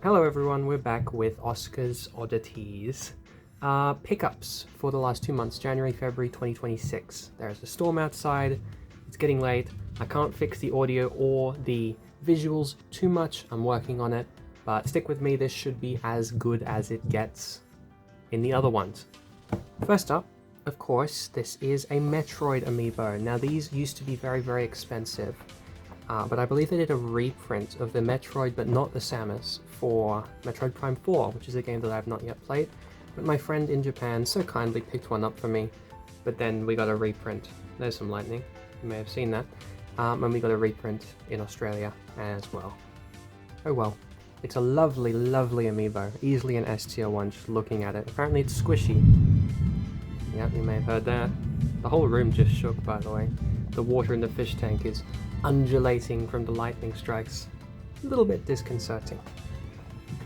Hello everyone, we're back with Oscar's Oddities. Pickups for the last 2 months, January, February 2026. There's a storm outside, it's getting late, I can't fix the audio or the visuals too much, I'm working on it, but stick with me, this should be as good as it gets in the other ones. First up, of course, this is a Metroid amiibo. Now these used to be very expensive. But I believe they did a reprint of the Metroid, but not the Samus, for Metroid Prime 4, which is a game that I have not yet played. But my friend in Japan so kindly picked one up for me, but then we got a reprint. There's some lightning, you may have seen that. And we got a reprint in Australia as well. Oh well. It's a lovely amiibo, easily an S tier 1 just looking at it. Apparently it's squishy. Yep, you may have heard that. The whole room just shook, by the way. The water in the fish tank is undulating from the lightning strikes. A little bit disconcerting.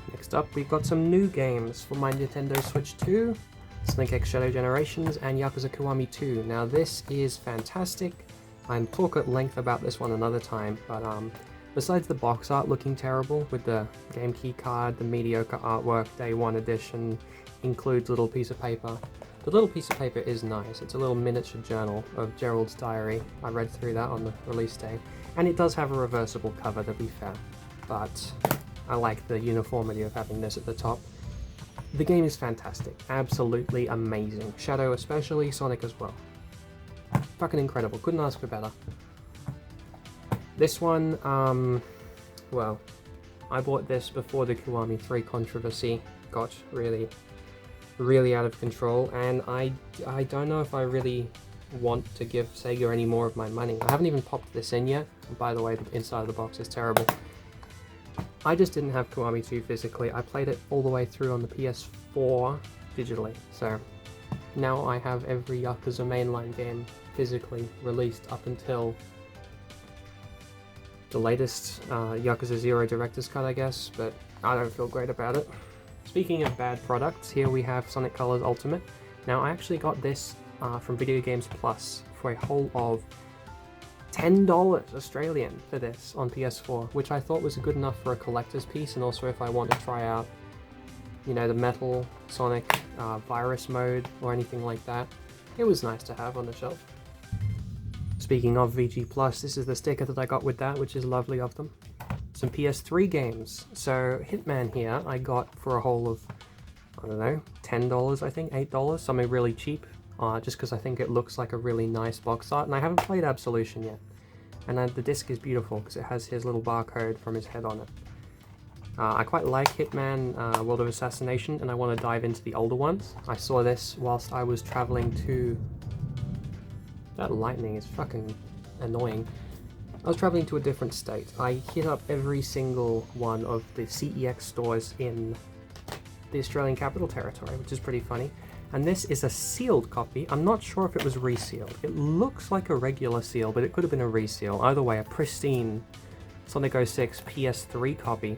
Next up, we've got some new games for my Nintendo Switch 2, Sonic X Shadow Generations, and Yakuza Kiwami 2. Now this is fantastic. I'll talk at length about this one another time, but besides the box art looking terrible, with the game key card, the mediocre artwork, Day 1 edition, includes a little piece of paper. The little piece of paper is nice. It's a little miniature journal of Gerald's diary. I read through that on the release day. And it does have a reversible cover, to be fair. But I like the uniformity of having this at the top. The game is fantastic. Absolutely amazing. Shadow especially, Sonic as well. Fucking incredible. Couldn't ask for better. This one, well, I bought this before the Kiwami 3 controversy got really out of control, and I don't know if I really want to give Sega any more of my money. I haven't even popped this in yet. And by the way, the inside of the box is terrible. I just didn't have Kiwami 2 physically. I played it all the way through on the PS4 digitally, so now I have every Yakuza mainline game physically released up until the latest Yakuza 0 Director's Cut, I guess, but I don't feel great about it. Speaking of bad products, here we have Sonic Colors Ultimate. Now I actually got this from Video Games Plus for a whole of $10 Australian for this on PS4, which I thought was good enough for a collector's piece, and also if I want to try out, you know, the Metal Sonic virus mode or anything like that. It was nice to have on the shelf. Speaking of VG Plus, this is the sticker that I got with that, which is lovely of them. Some PS3 games. So Hitman here I got for a whole of, I don't know, $10 I think, $8, something really cheap, just because I think it looks like a really nice box art, and I haven't played Absolution yet. And the disc is beautiful because it has his little barcode from his head on it. I quite like Hitman World of Assassination, and I want to dive into the older ones. I saw this whilst I was traveling to... That lightning is fucking annoying. I was traveling to a different state. I hit up every single one of the CEX stores in the Australian Capital Territory, which is pretty funny. And this is a sealed copy. I'm not sure if it was resealed. It looks like a regular seal, but it could have been a reseal. Either way, a pristine Sonic 06 PS3 copy,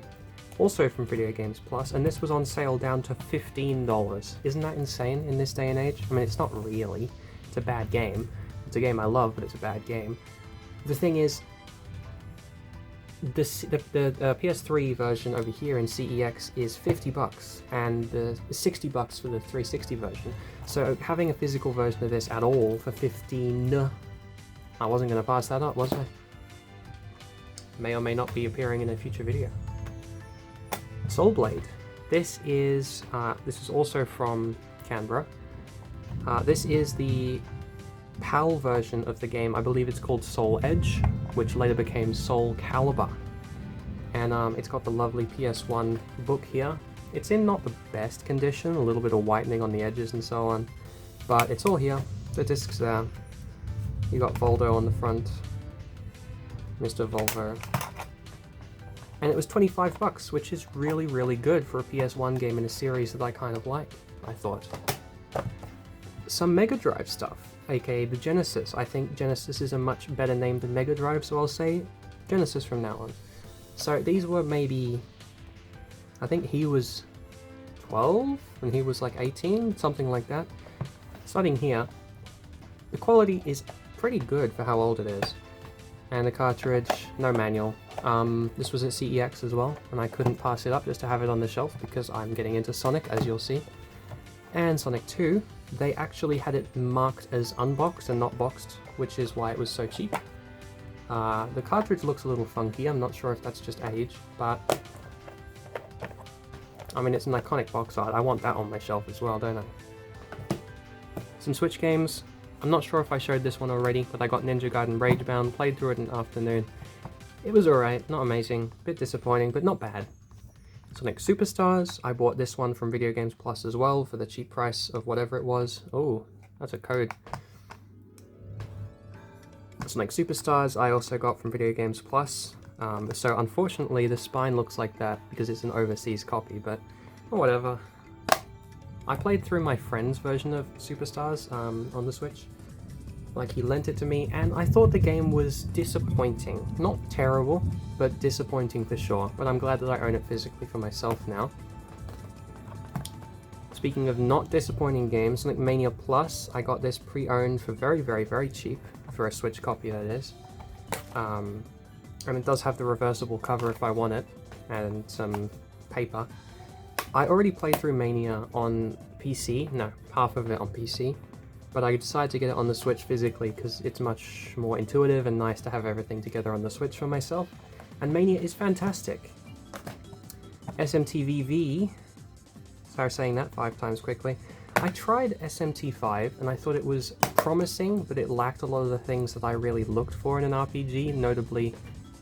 also from Video Games Plus, and this was on sale down to $15. Isn't that insane in this day and age? I mean, it's not really. It's a bad game. It's a game I love, but it's a bad game. The thing is, the PS3 version over here in CEX is $50, and the $60 for the 360 version. So having a physical version of this at all for $15, I wasn't going to pass that up, was I? May or may not be appearing in a future video. Soulblade. This is also from Canberra. This is the PAL version of the game. I believe it's called Soul Edge, which later became Soul Calibur. And it's got the lovely PS1 book here. It's in not the best condition, a little bit of whitening on the edges and so on, but it's all here. The disc's there. You got Voldo on the front, Mr. Volvo. And it was $25, which is really good for a PS1 game in a series that I kind of like, I thought. Some Mega Drive stuff, aka the Genesis. I think Genesis is a much better name than Mega Drive, so I'll say Genesis from now on. So these were maybe, I think he was 12 and he was like 18, something like that. Starting here, the quality is pretty good for how old it is. and the cartridge, no manual. This was at CEX as well, and I couldn't pass it up just to have it on the shelf because I'm getting into Sonic, as you'll see. And Sonic 2, they actually had it marked as unboxed and not boxed, which is why it was so cheap. The cartridge looks a little funky, I'm not sure if that's just age, but I mean, it's an iconic box art. I want that on my shelf as well, don't I? Some Switch games. I'm not sure if I showed this one already, but I got Ninja Gaiden Ragebound, played through it in an afternoon. It was alright, not amazing, bit disappointing, but not bad. Sonic Superstars, I bought this one from Video Games Plus as well for the cheap price of whatever it was. Oh, that's a code. Sonic Superstars I also got from Video Games Plus. So unfortunately the spine looks like that because it's an overseas copy, but whatever. I played through my friend's version of Superstars on the Switch. Like, he lent it to me, and I thought the game was disappointing. Not terrible, but disappointing for sure. But I'm glad that I own it physically for myself now. Speaking of not disappointing games, Sonic Mania Plus, I got this pre-owned for very, very, very cheap, for a Switch copy that is. And it does have the reversible cover if I want it, and some paper. I already played through Mania on PC, no, half of it on PC, but I decided to get it on the Switch physically because it's much more intuitive and nice to have everything together on the Switch for myself, and Mania is fantastic. SMTVV, sorry saying that 5 times quickly, I tried SMT5 and I thought it was promising, but it lacked a lot of the things that I really looked for in an RPG, notably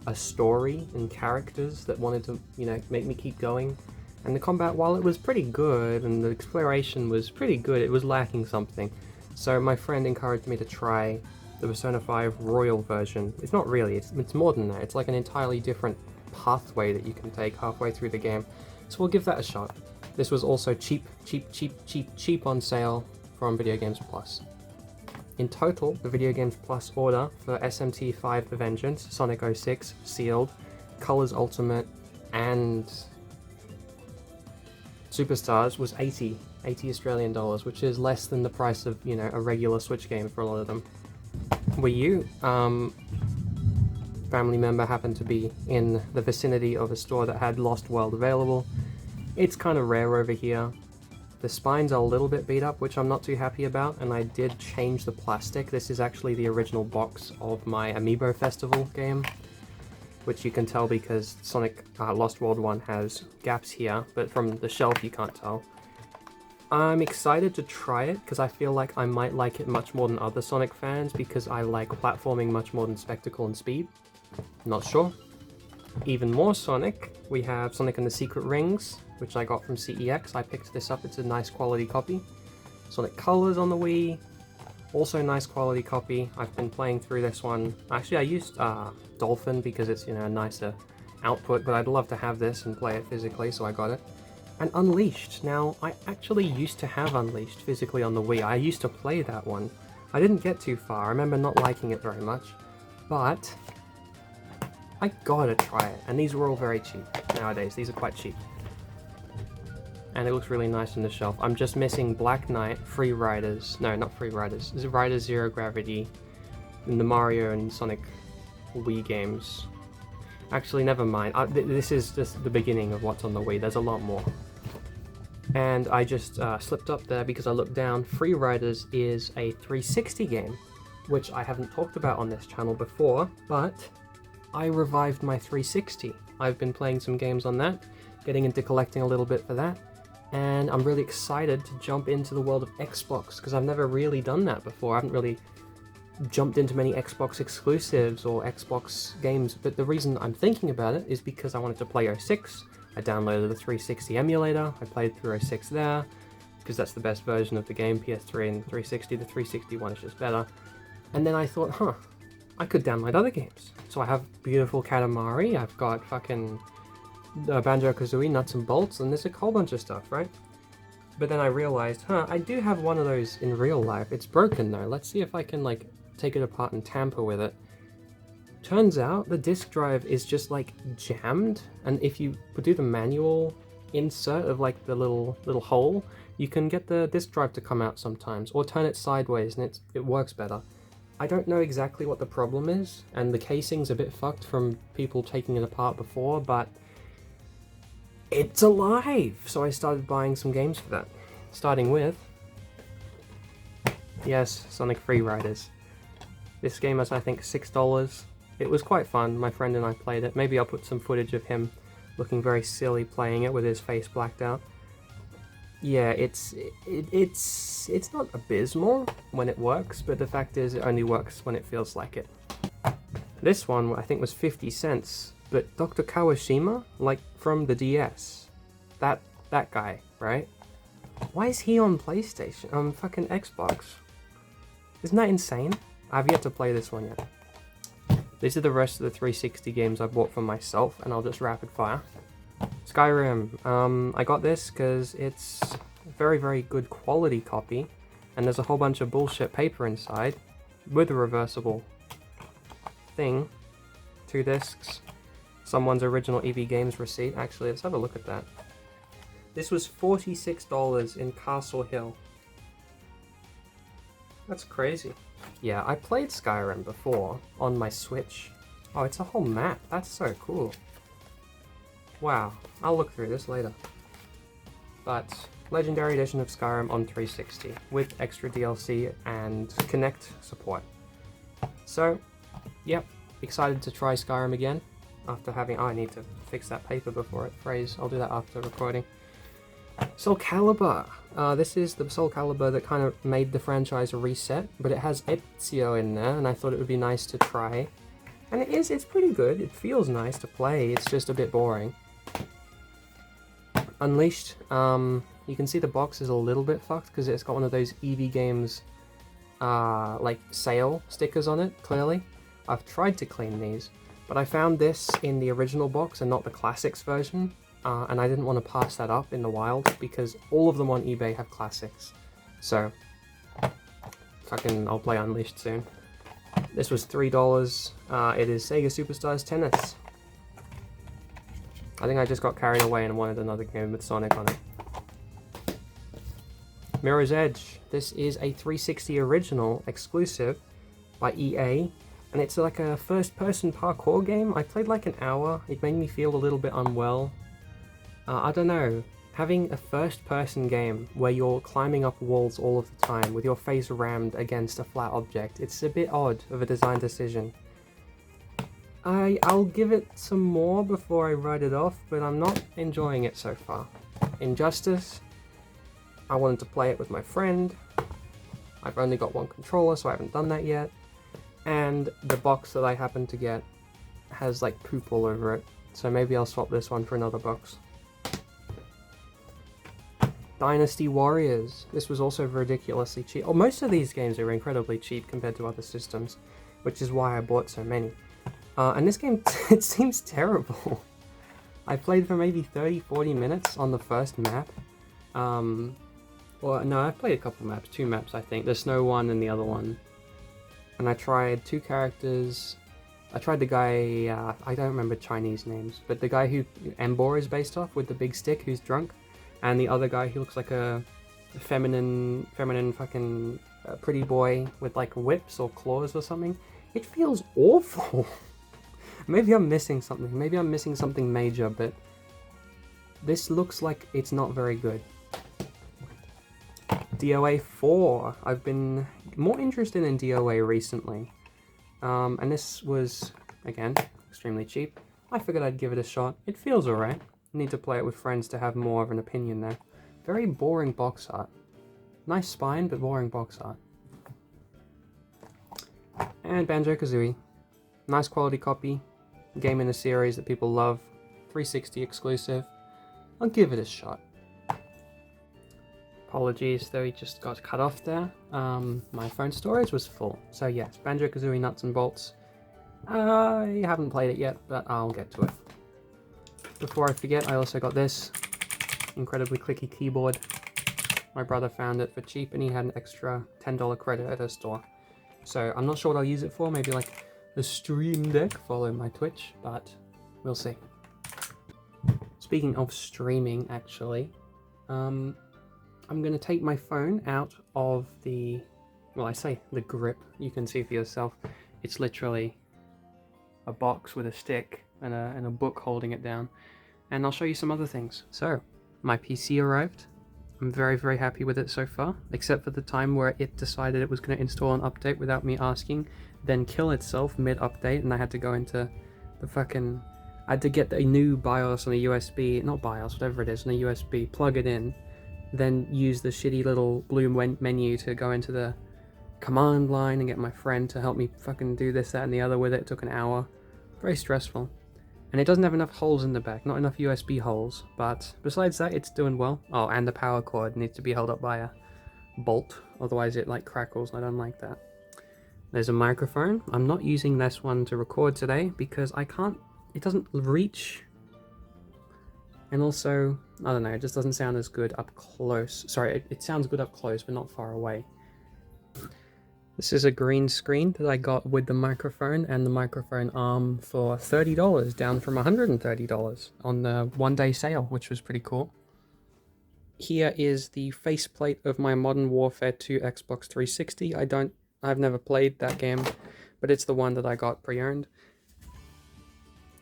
a story and characters that wanted to, you know, make me keep going. And the combat, while it was pretty good and the exploration was pretty good, it was lacking something. So my friend encouraged me to try the Persona 5 Royal version. It's not really, it's more than that. It's like an entirely different pathway that you can take halfway through the game. So we'll give that a shot. This was also cheap on sale from Video Games Plus. In total, the Video Games Plus order for SMT5 The Vengeance, Sonic 06, Sealed, Colors Ultimate, and Superstars was 80 Australian dollars, which is less than the price of, you know, a regular Switch game for a lot of them. Wii U, family member happened to be in the vicinity of a store that had Lost World available. It's kind of rare over here. The spines are a little bit beat up, which I'm not too happy about, and I did change the plastic. This is actually the original box of my Amiibo Festival game, which you can tell because Sonic Lost World 1 has gaps here, but from the shelf you can't tell. I'm excited to try it because I feel like I might like it much more than other Sonic fans because I like platforming much more than spectacle and speed. Not sure. Even more Sonic, we have Sonic and the Secret Rings, which I got from CEX. I picked this up, it's a nice quality copy. Sonic Colors on the Wii, also nice quality copy. I've been playing through this one. Actually, I used Dolphin because it's, you know, a nicer output, but I'd love to have this and play it physically, so I got it. And Unleashed. Now, I actually used to have Unleashed physically on the Wii. I used to play that one. I didn't get too far. I remember not liking it very much, but I gotta try it. And these were all very cheap nowadays. These are quite cheap. And it looks really nice on the shelf. I'm just missing Black Knight, Free Riders. No, not Free Riders. This is Riders Zero Gravity, and the Mario and Sonic Wii games. Actually, never mind. This is just the beginning of what's on the Wii. There's a lot more. And I just slipped up there because I looked down. Free Riders is a 360 game, which I haven't talked about on this channel before, but I revived my 360. I've been playing some games on that, getting into collecting a little bit for that, and I'm really excited to jump into the world of Xbox because I've never really done that before. I haven't really jumped into many Xbox exclusives or Xbox games, but the reason I'm thinking about it is because I wanted to play 06. I downloaded the 360 emulator, I played through 06 there, because that's the best version of the game, PS3 and 360, the 360 one is just better. And then I thought, I could download other games. So I have beautiful Katamari, I've got fucking Banjo-Kazooie, Nuts and Bolts, and there's a whole bunch of stuff, right? But then I realized, I do have one of those in real life. It's broken though. Let's see if I can like take it apart and tamper with it. Turns out the disk drive is just like jammed, and if you do the manual insert of like the little hole, you can get the disk drive to come out sometimes, or turn it sideways and it works better. I don't know exactly what the problem is, and the casing's a bit fucked from people taking it apart before, but it's alive! So I started buying some games for that. Starting with, yes, Sonic Free Riders. This game was, I think, $6. It was quite fun. My friend and I played it. Maybe I'll put some footage of him looking very silly playing it with his face blacked out. Yeah, it's not abysmal when it works, but the fact is it only works when it feels like it. This one I think was 50 cents, but Dr. Kawashima, like from the DS, that guy, right? Why is he on PlayStation? On fucking Xbox? Isn't that insane? I've yet to play this one yet. These are the rest of the 360 games I bought for myself, and I'll just rapid fire. Skyrim. I got this because it's a very, very good quality copy, and there's a whole bunch of bullshit paper inside with a reversible thing. 2 discs. Someone's original EV Games receipt. Actually, let's have a look at that. This was $46 in Castle Hill. That's crazy. Yeah, I played Skyrim before on my Switch. Oh, it's a whole map. That's so cool. Wow, I'll look through this later. But Legendary Edition of Skyrim on 360 with extra DLC and Kinect support. So, yep, excited to try Skyrim again after having... Oh, I need to fix that paper before it frays. I'll do that after recording. Soul Calibur. This is the Soul Calibur that kind of made the franchise a reset, but it has Ezio in there, and I thought it would be nice to try. And it's pretty good. It feels nice to play. It's just a bit boring. Unleashed. You can see the box is a little bit fucked because it's got one of those EV Games like sale stickers on it, clearly. I've tried to clean these, but I found this in the original box and not the classics version, and I didn't want to pass that up in the wild because all of them on eBay have classics. So, I'll play Unleashed soon. This was $3. It is Sega Superstars Tennis. I think I just got carried away and wanted another game with Sonic on it. Mirror's Edge. This is a 360 original exclusive by EA, and it's like a first-person parkour game. I played like an hour. It made me feel a little bit unwell. I don't know. Having a first-person game where you're climbing up walls all of the time with your face rammed against a flat object, it's a bit odd of a design decision. I'll give it some more before I write it off, but I'm not enjoying it so far. Injustice. I wanted to play it with my friend. I've only got one controller, so I haven't done that yet. And the box that I happened to get has like poop all over it, so maybe I'll swap this one for another box. Dynasty Warriors. This was also ridiculously cheap. Oh, most of these games are incredibly cheap compared to other systems, which is why I bought so many. And this game, it seems terrible. I played for maybe 30-40 minutes on the first map. Well, no, I've played a couple maps, 2 maps I think. The snow one and the other one. And I tried 2 characters. I tried the guy, I don't remember Chinese names, but the guy who Embor is based off with the big stick who's drunk. And the other guy who looks like a feminine fucking pretty boy with like whips or claws or something. It feels awful. Maybe I'm missing something. Maybe I'm missing something major, but this looks like it's not very good. DOA 4. I've been more interested in DOA recently. And this was, again, extremely cheap. I figured I'd give it a shot. It feels alright. Need to play it with friends to have more of an opinion there. Very boring box art. Nice spine, but boring box art. And Banjo-Kazooie. Nice quality copy. Game in a series that people love. 360 exclusive. I'll give it a shot. Apologies though, he just got cut off there. My phone storage was full. So yes, Banjo-Kazooie Nuts and Bolts. I haven't played it yet, but I'll get to it. Before I forget, I also got this incredibly clicky keyboard. My brother found it for cheap and he had an extra $10 credit at a store. So I'm not sure what I'll use it for, maybe like the Stream Deck, follow my Twitch, but we'll see. Speaking of streaming, actually, I'm going to take my phone out of the well, I say the grip, you can see for yourself, it's literally a box with a stick and a book holding it down. And I'll show you some other things. So, my PC arrived. I'm very, very happy with it so far, except for the time where it decided it was going to install an update without me asking, then kill itself mid-update, and I had to go into the fucking... I had to get a new BIOS on a USB, not BIOS, whatever it is, on a USB, plug it in, then use the shitty little blue menu to go into the command line and get my friend to help me fucking do this, that, and the other with it. It took an hour. Very stressful. And it doesn't have enough holes in the back, not enough USB holes, but besides that, it's doing well. Oh, and the power cord needs to be held up by a bolt, otherwise it like crackles, and I don't like that. There's a microphone. I'm not using this one to record today because I can't, it doesn't reach. And also, I don't know, it just doesn't sound as good up close. Sorry, it sounds good up close, but not far away. This is a green screen that I got with the microphone and the microphone arm for $30, down from $130 on the one-day sale, which was pretty cool. Here is the faceplate of my Modern Warfare 2 Xbox 360. I've never played that game, but it's the one that I got pre-owned.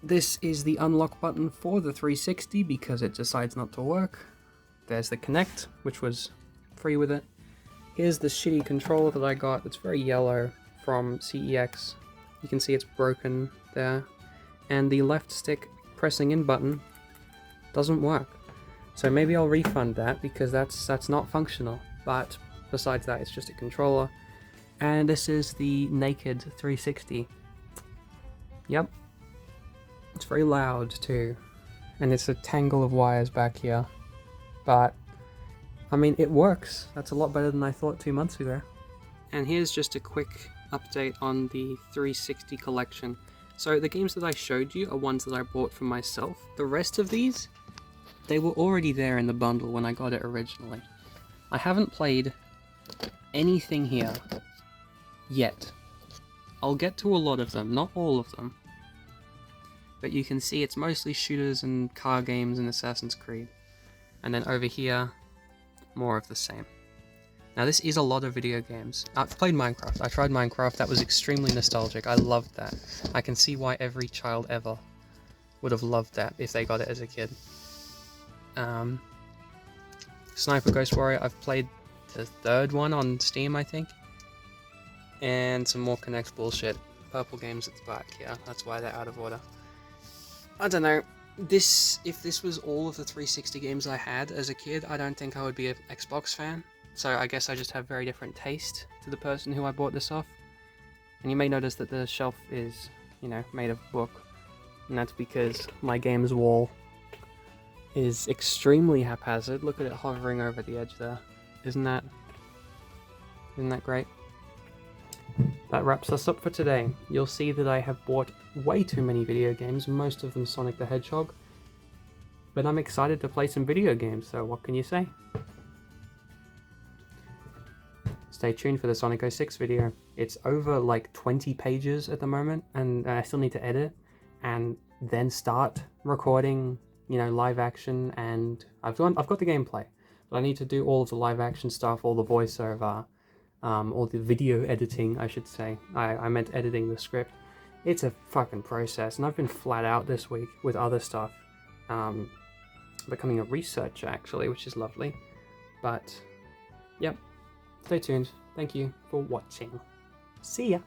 This is the unlock button for the 360 because it decides not to work. There's the Connect, which was free with it. Here's the shitty controller that I got. It's very yellow from CEX. You can see it's broken there. And the left stick pressing in button doesn't work. So maybe I'll refund that because that's not functional. But besides that, it's just a controller. And this is the naked 360. Yep. It's very loud too. And it's a tangle of wires back here. But I mean, it works. That's a lot better than I thought 2 months ago. And here's just a quick update on the 360 collection. So the games that I showed you are ones that I bought for myself. The rest of these, they were already there in the bundle when I got it originally. I haven't played anything here yet. I'll get to a lot of them, not all of them. But you can see it's mostly shooters and car games and Assassin's Creed. And then over here, more of the same. Now this is a lot of video games. I've played Minecraft. I tried Minecraft. That was extremely nostalgic. I loved that. I can see why every child ever would have loved that if they got it as a kid. Sniper Ghost Warrior, I've played the third one on Steam, I think. And some more Connect bullshit. Purple Games at the back, yeah, that's why they're out of order. I don't know. If this was all of the 360 games I had as a kid, I don't think I would be an Xbox fan. So I guess I just have very different taste to the person who I bought this off. And you may notice that the shelf is, you know, made of book. And that's because my games wall is extremely haphazard. Look at it hovering over the edge there. Isn't that great? That wraps us up for today. You'll see that I have bought way too many video games, most of them Sonic the Hedgehog. But I'm excited to play some video games, so what can you say? Stay tuned for the Sonic 06 video. It's over like 20 pages at the moment, and I still need to edit, and then start recording, you know, live action, and I've got the gameplay. But I need to do all of the live action stuff, all the voiceover, or the video editing, I should say. I meant editing the script. It's a fucking process, and I've been flat out this week with other stuff. Becoming a researcher, actually, which is lovely. But, yep. Stay tuned. Thank you for watching. See ya!